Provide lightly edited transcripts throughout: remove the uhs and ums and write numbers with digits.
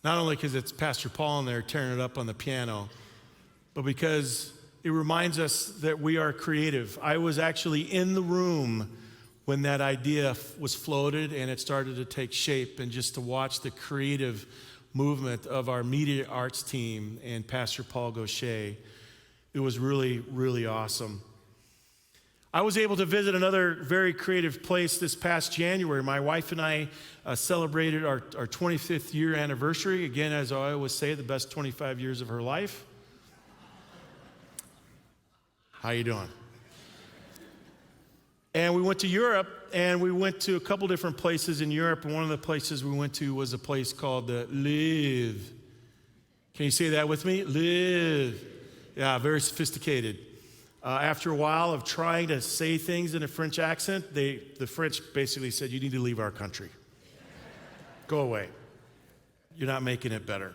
Not only because it's Pastor Paul in there tearing it up on the piano, but because it reminds us that we are creative. I was actually in the room when that idea was floated and it started to take shape, and just to watch the creative movement of our media arts team and Pastor Paul Gaucher, it was really, really awesome. I was able to visit another very creative place this past January. My wife and I celebrated our 25th year anniversary. Again, as I always say, the best 25 years of her life. How you doing? And we went to Europe, and we went to a couple different places in Europe, and one of the places we went to was a place called Lviv. Can you say that with me? Lviv. Yeah, very sophisticated. After a while of trying to say things in a French accent, the French basically said, "You need to leave our country. Go away. You're not making it better."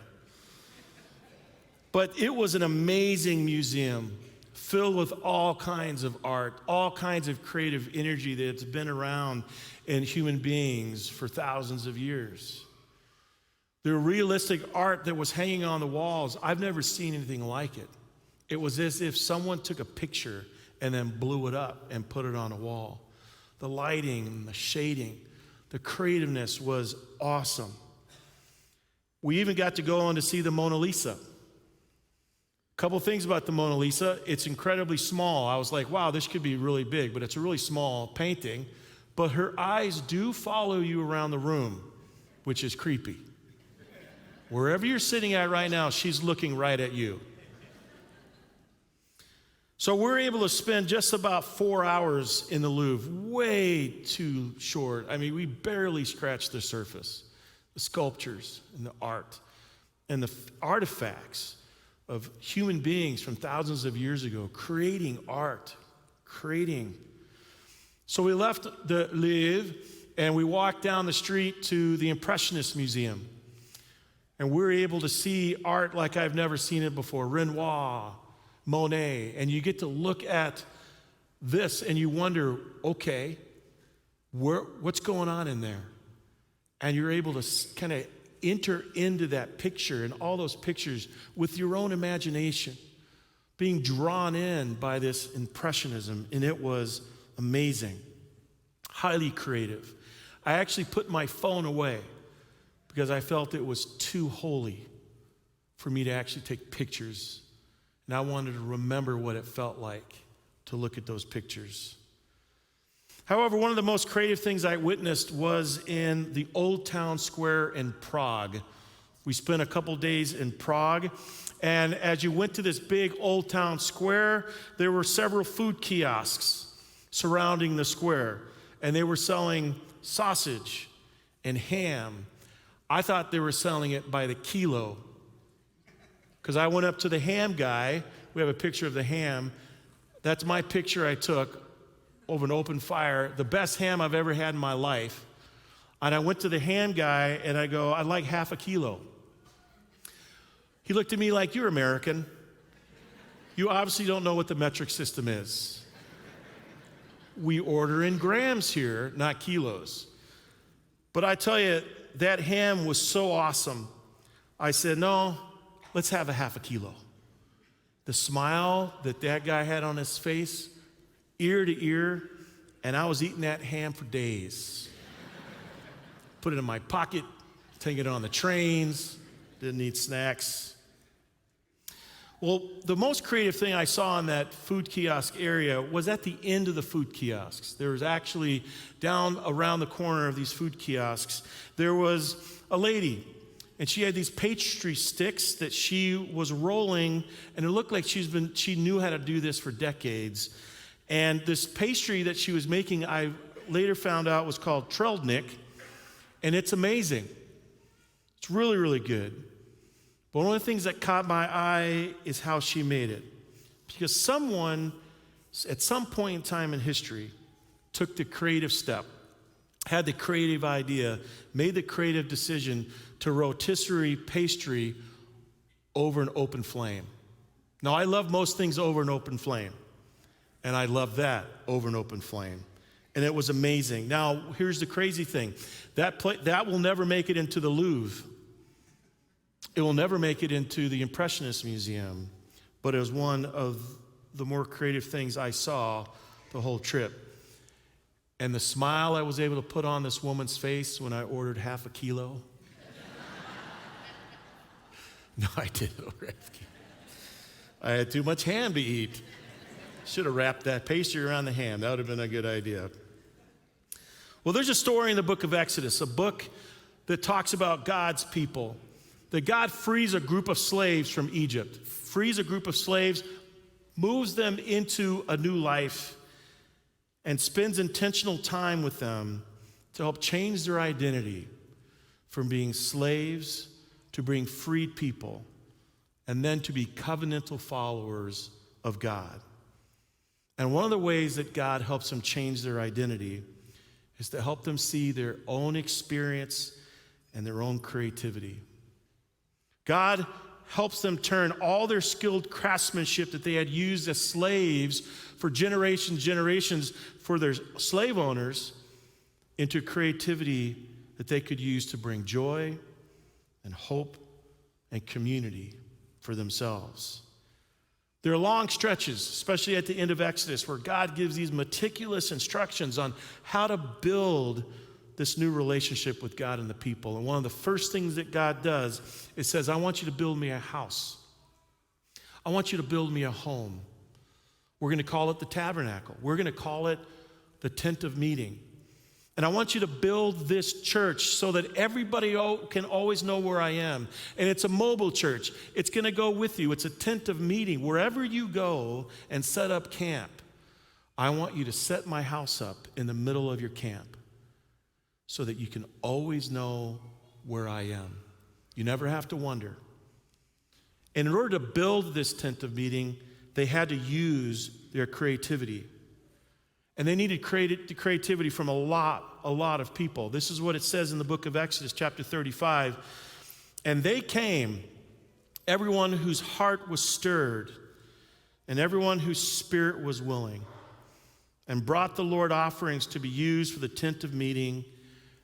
But it was an amazing museum filled with all kinds of art, all kinds of creative energy that's been around in human beings for thousands of years. The realistic art that was hanging on the walls, I've never seen anything like it. It was as if someone took a picture and then blew it up and put it on a wall. The lighting and the shading, the creativeness was awesome. We even got to go on to see the Mona Lisa. A couple things about the Mona Lisa. It's incredibly small. I was like, wow, this could be really big, but it's a really small painting. But her eyes do follow you around the room, which is creepy. Wherever you're sitting at right now, she's looking right at you. So we're able to spend just about 4 hours in the Louvre, way too short. I mean, we barely scratched the surface. The sculptures and the art and the artifacts of human beings from thousands of years ago, creating art, creating. So we left the Louvre and we walked down the street to the Impressionist Museum. And we were able to see art like I've never seen it before. Renoir, Monet, and you get to look at this and you wonder, okay, what's going on in there? And you're able to kind of enter into that picture and all those pictures with your own imagination, being drawn in by this impressionism, and it was amazing, highly creative. I actually put my phone away because I felt it was too holy for me to actually take pictures. And I wanted to remember what it felt like to look at those pictures. However, one of the most creative things I witnessed was in the Old Town Square in Prague. We spent a couple days in Prague, and as you went to this big Old Town Square, there were several food kiosks surrounding the square, and they were selling sausage and ham. I thought they were selling it by the kilo, because I went up to the ham guy. We have a picture of the ham. That's my picture I took over an open fire, the best ham I've ever had in my life. And I went to the ham guy and I go, "I'd like half a kilo." He looked at me like, "You're American. You obviously don't know what the metric system is. We order in grams here, not kilos." But I tell you, that ham was so awesome. I said, "No, let's have a half a kilo." The smile that guy had on his face, ear to ear, and I was eating that ham for days. Put it in my pocket, take it on the trains, didn't need snacks. Well, the most creative thing I saw in that food kiosk area was at the end of the food kiosks. There was actually, down around the corner of these food kiosks, there was a lady, and she had these pastry sticks that she was rolling, and it looked like she knew how to do this for decades. And this pastry that she was making, I later found out was called Trelnik, and it's amazing. It's really, really good. But one of the things that caught my eye is how she made it. Because someone, at some point in time in history, took the creative step, had the creative idea, made the creative decision to rotisserie pastry over an open flame. Now, I love most things over an open flame. And I love that over an open flame. And it was amazing. Now, here's the crazy thing. That will never make it into the Louvre. It will never make it into the Impressionist Museum, but it was one of the more creative things I saw the whole trip. And the smile I was able to put on this woman's face when I ordered half a kilo. No, I didn't order half a kilo. I had too much ham to eat. Should have wrapped that pastry around the ham. That would have been a good idea. Well, there's a story in the book of Exodus, a book that talks about God's people. That God frees a group of slaves from Egypt, frees a group of slaves, moves them into a new life, and spends intentional time with them to help change their identity from being slaves to being freed people, and then to be covenantal followers of God. And one of the ways that God helps them change their identity is to help them see their own experience and their own creativity. God helps them turn all their skilled craftsmanship that they had used as slaves for generations for their slave owners into creativity that they could use to bring joy and hope and community for themselves. There are long stretches, especially at the end of Exodus, where God gives these meticulous instructions on how to build this new relationship with God and the people. And one of the first things that God does is says, I want you to build me a house. I want you to build me a home. We're going to call it the tabernacle. We're going to call it the tent of meeting. And I want you to build this church so that everybody can always know where I am. And it's a mobile church. It's going to go with you. It's a tent of meeting. Wherever you go and set up camp, I want you to set my house up in the middle of your camp so that you can always know where I am. You never have to wonder. And in order to build this tent of meeting, they had to use their creativity. And they needed creativity from a lot of people. This is what it says in the book of Exodus, chapter 35. And they came, everyone whose heart was stirred, and everyone whose spirit was willing, and brought the Lord offerings to be used for the tent of meeting,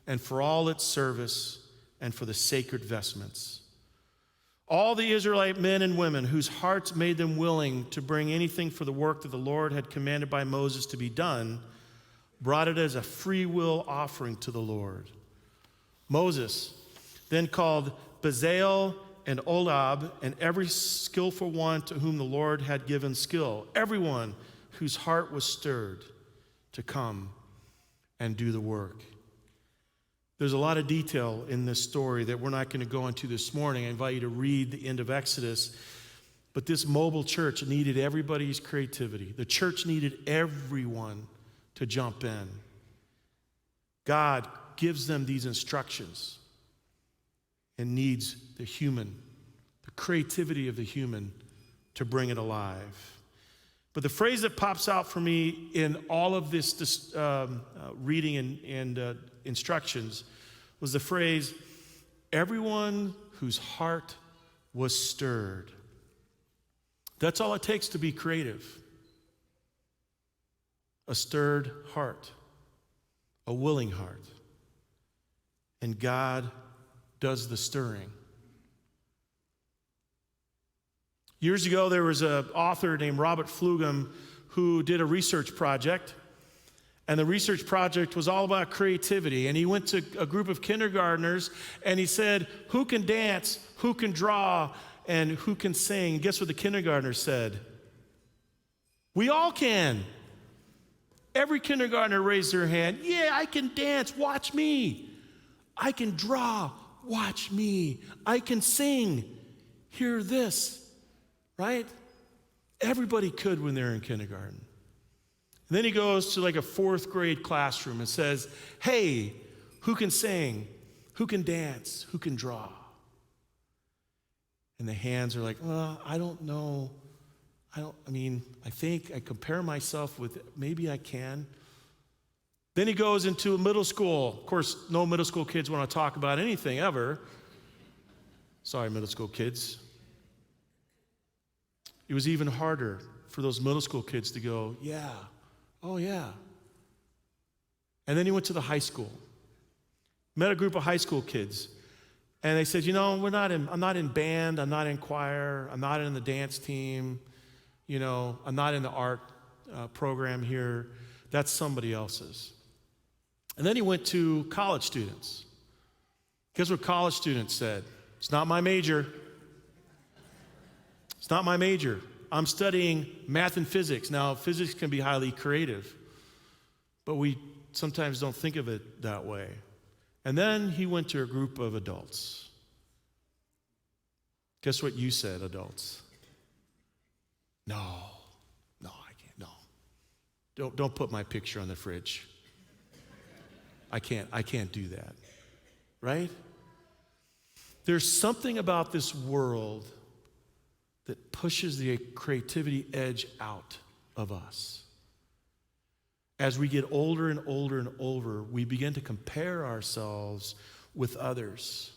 and for all its service, and for the sacred vestments. All the Israelite men and women whose hearts made them willing to bring anything for the work that the Lord had commanded by Moses to be done, brought it as a free will offering to the Lord. Moses then called Bezalel and Oholiab and every skillful one to whom the Lord had given skill, everyone whose heart was stirred to come and do the work. There's a lot of detail in this story that we're not going to go into this morning. I invite you to read the end of Exodus. But this mobile church needed everybody's creativity. The church needed everyone to jump in. God gives them these instructions and needs the human, the creativity of the human to bring it alive. But the phrase that pops out for me in all of this reading and instructions was the phrase, everyone whose heart was stirred. That's all it takes to be creative. A stirred heart, a willing heart. And God does the stirring. Years ago, there was an author named Robert Flugum who did a research project. And the research project was all about creativity. And he went to a group of kindergartners and he said, who can dance, who can draw, and who can sing? And guess what the kindergartners said? We all can. Every kindergartner raised their hand. Yeah, I can dance, watch me. I can draw, watch me. I can sing, hear this. Right? Everybody could when they're in kindergarten. And then he goes to like a 4th grade classroom and says, hey, who can sing? Who can dance? Who can draw? And the hands are like, well, I don't know. I think I compare myself with, maybe I can. Then he goes into a middle school. Of course, no middle school kids want to talk about anything ever. Sorry, middle school kids. It was even harder for those middle school kids to go, yeah, oh yeah. And then he went to the high school. Met a group of high school kids. And they said, I'm not in band, I'm not in choir, I'm not in the dance team, I'm not in the art program here. That's somebody else's. And then he went to college students. Guess what college students said? It's not my major. It's not my major. I'm studying math and physics. Now, physics can be highly creative, but we sometimes don't think of it that way. And then he went to a group of adults. Guess what you said, adults? No, I can't, no. Don't put my picture on the fridge. I can't do that, right? There's something about this world that pushes the creativity edge out of us. As we get older and older and older, we begin to compare ourselves with others.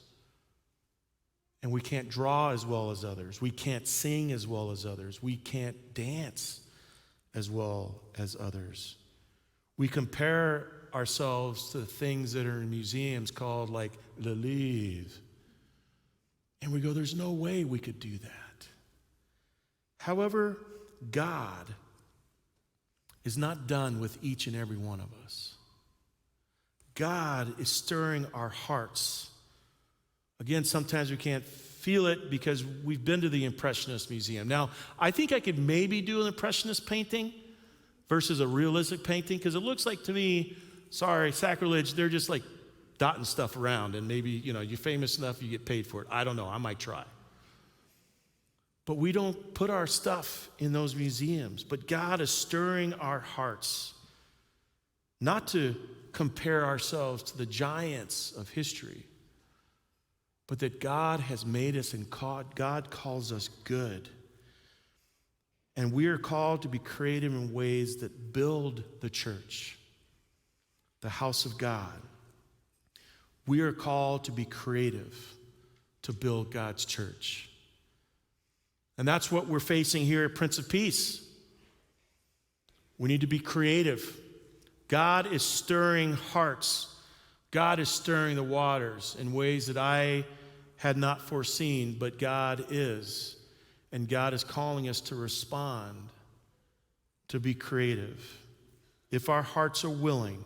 And we can't draw as well as others. We can't sing as well as others. We can't dance as well as others. We compare ourselves to things that are in museums called like Le Louvre. And we go, there's no way we could do that. However, God is not done with each and every one of us. God is stirring our hearts. Again, sometimes we can't feel it because we've been to the Impressionist Museum. Now, I think I could maybe do an Impressionist painting versus a realistic painting, because it looks like to me, sorry, sacrilege, they're just like dotting stuff around, and maybe, you're famous enough, you get paid for it. I don't know, I might try. But we don't put our stuff in those museums. But God is stirring our hearts, not to compare ourselves to the giants of history, but that God has made us and God calls us good. And we are called to be creative in ways that build the church, the house of God. We are called to be creative to build God's church. And that's what we're facing here at Prince of Peace. We need to be creative. God is stirring hearts. God is stirring the waters in ways that I had not foreseen, but God is. And God is calling us to respond, to be creative. If our hearts are willing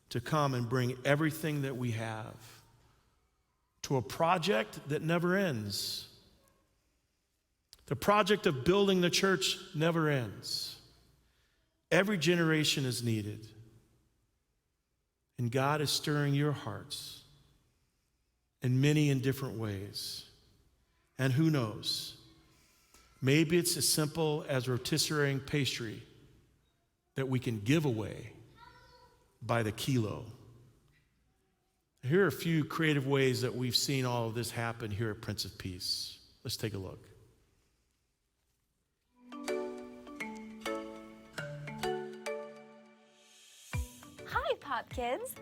to come and bring everything that we have to a project that never ends. The project of building the church never ends. Every generation is needed. And God is stirring your hearts in many and different ways. And who knows? Maybe it's as simple as rotisserie pastry that we can give away by the kilo. Here are a few creative ways that we've seen all of this happen here at Prince of Peace. Let's take a look. Hi, Pop Kids!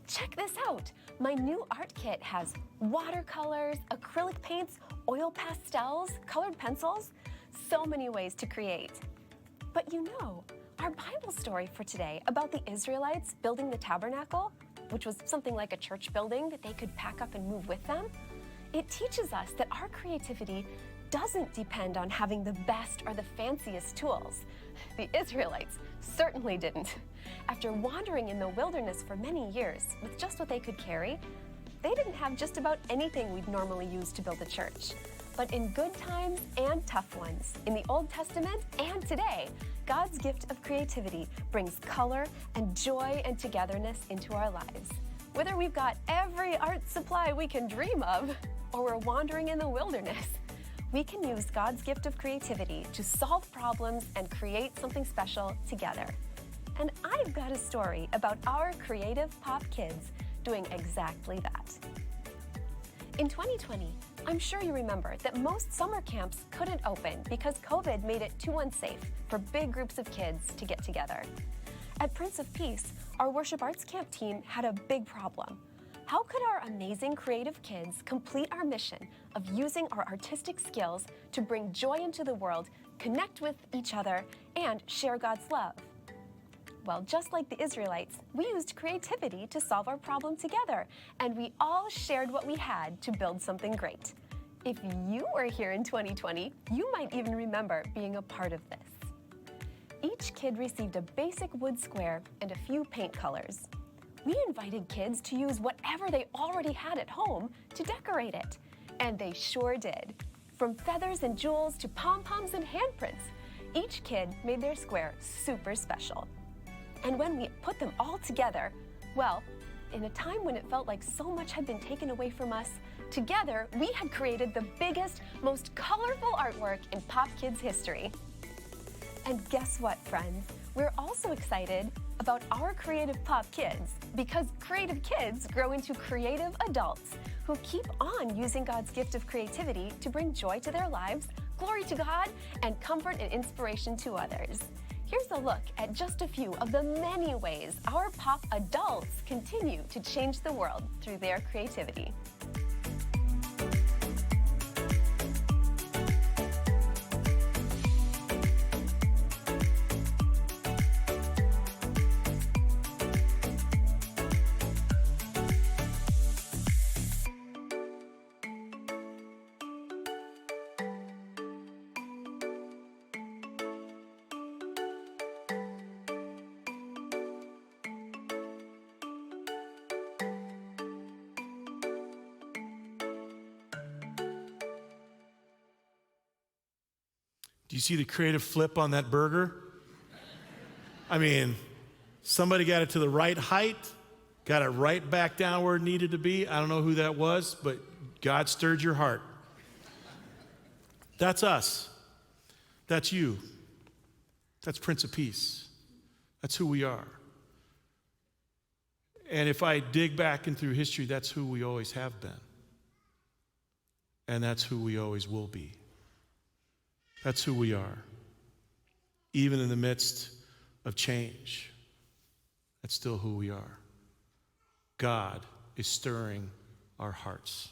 Check this out. My new art kit has watercolors, acrylic paints, oil pastels, colored pencils, so many ways to create. But our Bible story for today about the Israelites building the tabernacle, which was something like a church building that they could pack up and move with them, it teaches us that our creativity doesn't depend on having the best or the fanciest tools. The Israelites certainly didn't. After wandering in the wilderness for many years with just what they could carry, they didn't have just about anything we'd normally use to build a church. But in good times and tough ones, in the Old Testament and today, God's gift of creativity brings color and joy and togetherness into our lives. Whether we've got every art supply we can dream of, or we're wandering in the wilderness, we can use God's gift of creativity to solve problems and create something special together. And I've got a story about our creative Pop Kids doing exactly that. In 2020, I'm sure you remember that most summer camps couldn't open because COVID made it too unsafe for big groups of kids to get together. At Prince of Peace, our Worship Arts Camp team had a big problem. How could our amazing creative kids complete our mission of using our artistic skills to bring joy into the world, connect with each other, and share God's love? Well, just like the Israelites, we used creativity to solve our problem together, and we all shared what we had to build something great. If you were here in 2020, you might even remember being a part of this. Each kid received a basic wood square and a few paint colors. We invited kids to use whatever they already had at home to decorate it, and they sure did. From feathers and jewels to pom-poms and handprints, each kid made their square super special. And when we put them all together, well, in a time when it felt like so much had been taken away from us, together we had created the biggest, most colorful artwork in Pop Kids history. And guess what, friends? We're also excited about our Creative Pop Kids, because creative kids grow into creative adults who keep on using God's gift of creativity to bring joy to their lives, glory to God, and comfort and inspiration to others. Here's a look at just a few of the many ways our pop adults continue to change the world through their creativity. Do you see the creative flip on that burger? I mean, somebody got it to the right height, got it right back down where it needed to be. I don't know who that was, but God stirred your heart. That's us. That's you. That's Prince of Peace. That's who we are. And if I dig back in through history, that's who we always have been. And that's who we always will be. That's who we are. Even in the midst of change, that's still who we are. God is stirring our hearts.